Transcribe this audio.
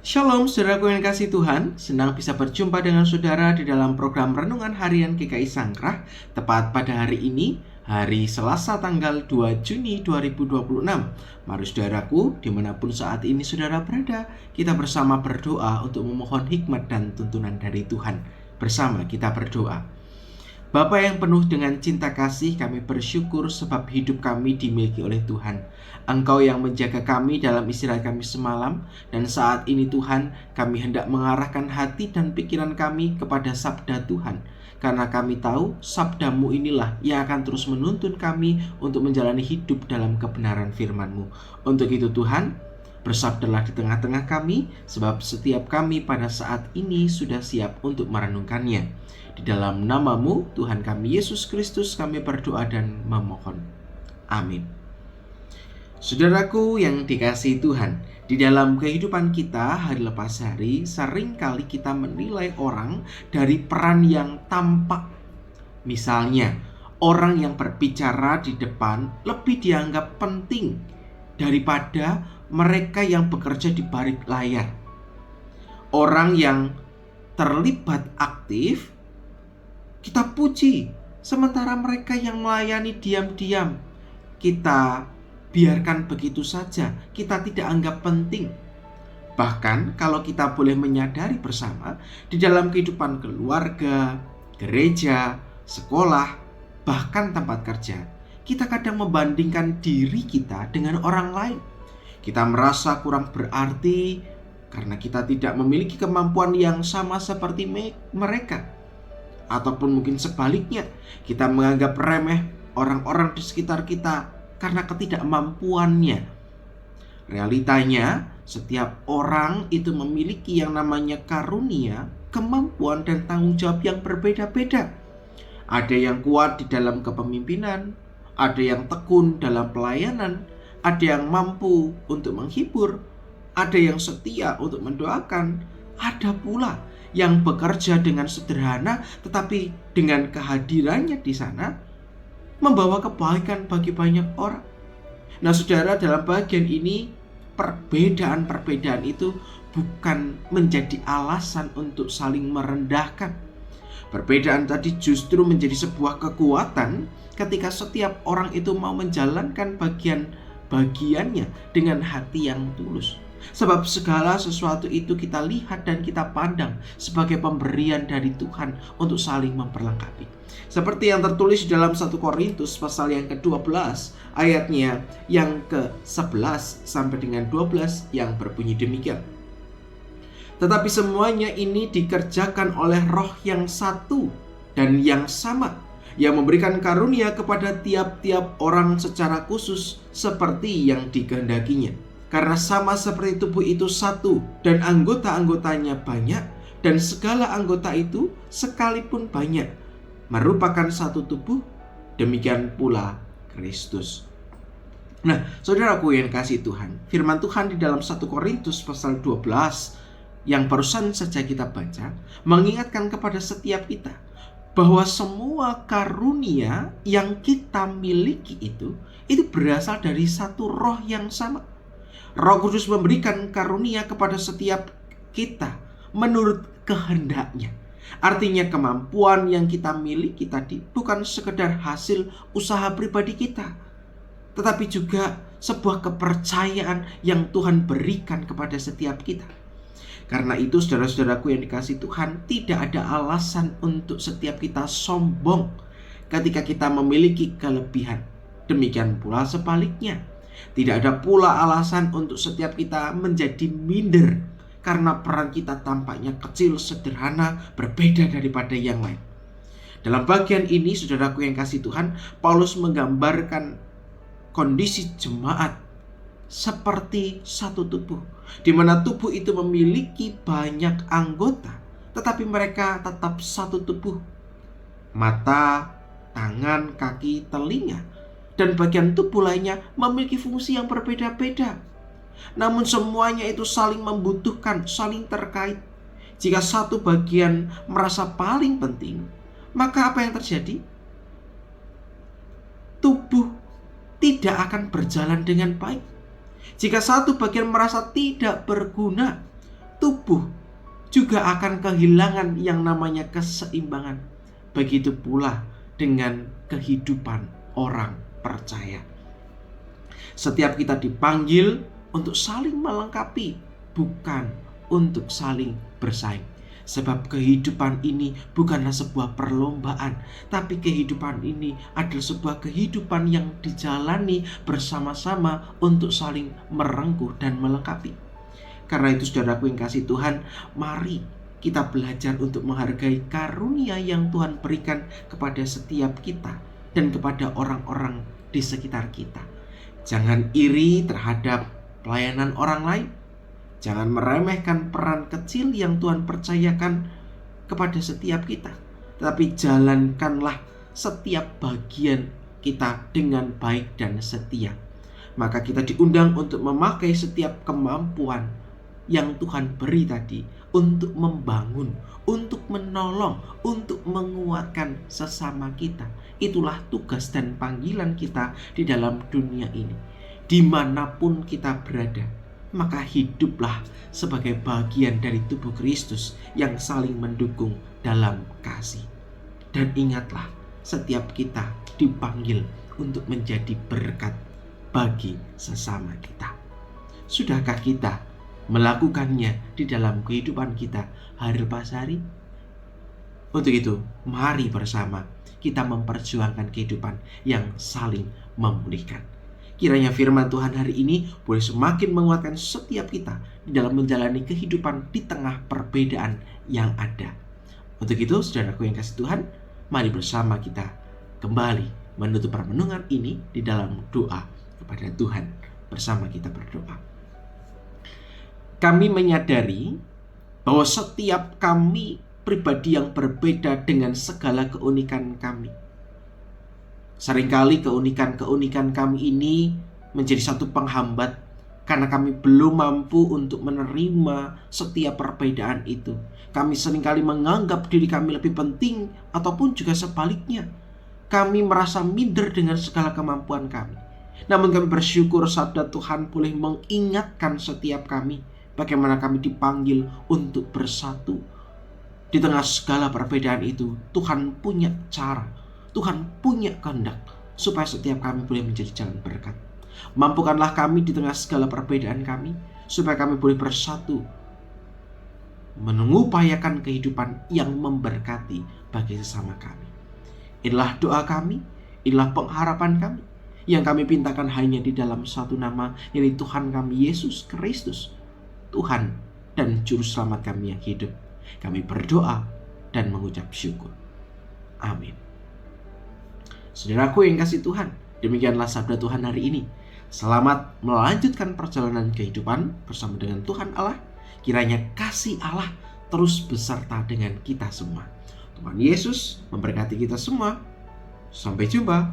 Shalom saudaraku yang kasih Tuhan, senang bisa berjumpa dengan saudara di dalam program Renungan Harian GKI Sangkrah, tepat pada hari ini, hari Selasa tanggal 2 Juni 2026. Mari saudaraku, dimanapun saat ini saudara berada, kita bersama berdoa untuk memohon hikmat dan tuntunan dari Tuhan. Bersama kita berdoa. Bapa yang penuh dengan cinta kasih, kami bersyukur sebab hidup kami dimiliki oleh Tuhan. Engkau yang menjaga kami dalam istirahat kami semalam, dan saat ini Tuhan, kami hendak mengarahkan hati dan pikiran kami kepada sabda Tuhan. Karena kami tahu sabda-Mu inilah yang akan terus menuntun kami untuk menjalani hidup dalam kebenaran firman-Mu. Untuk itu Tuhan, bersabdalah di tengah-tengah kami, sebab setiap kami pada saat ini sudah siap untuk merenungkannya. Di dalam nama-Mu, Tuhan kami Yesus Kristus, kami berdoa dan memohon. Amin. Saudaraku yang dikasihi Tuhan, di dalam kehidupan kita hari lepas hari, seringkali kita menilai orang dari peran yang tampak. Misalnya, orang yang berbicara di depan lebih dianggap penting daripada mereka yang bekerja di balik layar. Orang yang terlibat aktif kita puji, sementara mereka yang melayani diam-diam kita biarkan begitu saja, kita tidak anggap penting. Bahkan kalau kita boleh menyadari bersama, di dalam kehidupan keluarga, gereja, sekolah, bahkan tempat kerja, kita kadang membandingkan diri kita dengan orang lain. Kita merasa kurang berarti karena kita tidak memiliki kemampuan yang sama seperti mereka. Ataupun mungkin sebaliknya, kita menganggap remeh orang-orang di sekitar kita karena ketidakmampuannya. Realitanya, setiap orang itu memiliki yang namanya karunia, kemampuan dan tanggung jawab yang berbeda-beda. Ada yang kuat di dalam kepemimpinan, ada yang tekun dalam pelayanan, ada yang mampu untuk menghibur, ada yang setia untuk mendoakan, ada pula yang bekerja dengan sederhana tetapi dengan kehadirannya di sana membawa kebaikan bagi banyak orang. Nah saudara, dalam bagian ini perbedaan-perbedaan itu bukan menjadi alasan untuk saling merendahkan. Perbedaan tadi justru menjadi sebuah kekuatan ketika setiap orang itu mau menjalankan bagiannya dengan hati yang tulus. Sebab segala sesuatu itu kita lihat dan kita pandang sebagai pemberian dari Tuhan untuk saling memperlengkapi. Seperti yang tertulis di dalam 1 Korintus pasal yang ke-12 ayatnya yang ke-11 sampai dengan 12 yang berbunyi demikian. Tetapi semuanya ini dikerjakan oleh Roh yang satu dan yang sama, yang memberikan karunia kepada tiap-tiap orang secara khusus seperti yang dikehendakinya. Karena sama seperti tubuh itu satu dan anggota-anggotanya banyak, dan segala anggota itu sekalipun banyak merupakan satu tubuh, demikian pula Kristus. Nah, saudaraku yang kasih Tuhan, firman Tuhan di dalam 1 Korintus pasal 12 yang barusan saja kita baca mengingatkan kepada setiap kita bahwa semua karunia yang kita miliki itu berasal dari satu roh yang sama. Roh Kudus memberikan karunia kepada setiap kita menurut kehendaknya. Artinya kemampuan yang kita miliki tadi bukan sekedar hasil usaha pribadi kita, tetapi juga sebuah kepercayaan yang Tuhan berikan kepada setiap kita. Karena itu saudara-saudaraku yang dikasihi Tuhan, tidak ada alasan untuk setiap kita sombong ketika kita memiliki kelebihan. Demikian pula sebaliknya. Tidak ada pula alasan untuk setiap kita menjadi minder karena peran kita tampaknya kecil, sederhana, berbeda daripada yang lain. Dalam bagian ini, saudaraku yang kasih Tuhan, Paulus menggambarkan kondisi jemaat seperti satu tubuh, di mana tubuh itu memiliki banyak anggota, tetapi mereka tetap satu tubuh. Mata, tangan, kaki, telinga, dan bagian tubuh lainnya memiliki fungsi yang berbeda-beda. Namun semuanya itu saling membutuhkan, saling terkait. Jika satu bagian merasa paling penting, maka apa yang terjadi? Tubuh tidak akan berjalan dengan baik. Jika satu bagian merasa tidak berguna, tubuh juga akan kehilangan yang namanya keseimbangan. Begitu pula dengan kehidupan orang percaya. Setiap kita dipanggil untuk saling melengkapi, bukan untuk saling bersaing. Sebab kehidupan ini bukanlah sebuah perlombaan, tapi kehidupan ini adalah sebuah kehidupan yang dijalani bersama-sama untuk saling merengkuh dan melengkapi. Karena itu saudaraku yang kasih Tuhan, mari kita belajar untuk menghargai karunia yang Tuhan berikan kepada setiap kita dan kepada orang-orang di sekitar kita. Jangan iri terhadap pelayanan orang lain. Jangan meremehkan peran kecil yang Tuhan percayakan kepada setiap kita. Tetapi jalankanlah setiap bagian kita dengan baik dan setia. Maka kita diundang untuk memakai setiap kemampuan yang Tuhan beri tadi untuk membangun, untuk menolong, untuk menguatkan sesama kita. Itulah tugas dan panggilan kita di dalam dunia ini. Dimanapun kita berada, maka hiduplah sebagai bagian dari tubuh Kristus yang saling mendukung dalam kasih. Dan ingatlah, setiap kita dipanggil untuk menjadi berkat bagi sesama kita. Sudahkah kita melakukannya di dalam kehidupan kita hari lepas hari? Untuk itu, mari bersama kita memperjuangkan kehidupan yang saling memulihkan. Kiranya firman Tuhan hari ini boleh semakin menguatkan setiap kita di dalam menjalani kehidupan di tengah perbedaan yang ada. Untuk itu, saudaraku yang kasih Tuhan, mari bersama kita kembali menutup permenungan ini di dalam doa kepada Tuhan. Bersama kita berdoa. Kami menyadari bahwa setiap kami pribadi yang berbeda dengan segala keunikan kami. Seringkali keunikan-keunikan kami ini menjadi satu penghambat karena kami belum mampu untuk menerima setiap perbedaan itu. Kami seringkali menganggap diri kami lebih penting ataupun juga sebaliknya. Kami merasa minder dengan segala kemampuan kami. Namun kami bersyukur sabda Tuhan boleh mengingatkan setiap kami bagaimana kami dipanggil untuk bersatu. Di tengah segala perbedaan itu, Tuhan punya cara, Tuhan punya kehendak supaya setiap kami boleh menjadi jalan berkat. Mampukanlah kami di tengah segala perbedaan kami supaya kami boleh bersatu, mengupayakan kehidupan yang memberkati bagi sesama kami. Inilah doa kami, inilah pengharapan kami yang kami pintakan hanya di dalam satu nama, yaitu Tuhan kami Yesus Kristus, Tuhan dan Juru Selamat kami yang hidup. Kami berdoa dan mengucap syukur. Amin. Saudaraku yang kasih Tuhan, demikianlah sabda Tuhan hari ini. Selamat melanjutkan perjalanan kehidupan bersama dengan Tuhan Allah. Kiranya kasih Allah terus beserta dengan kita semua. Tuhan Yesus memberkati kita semua. Sampai jumpa.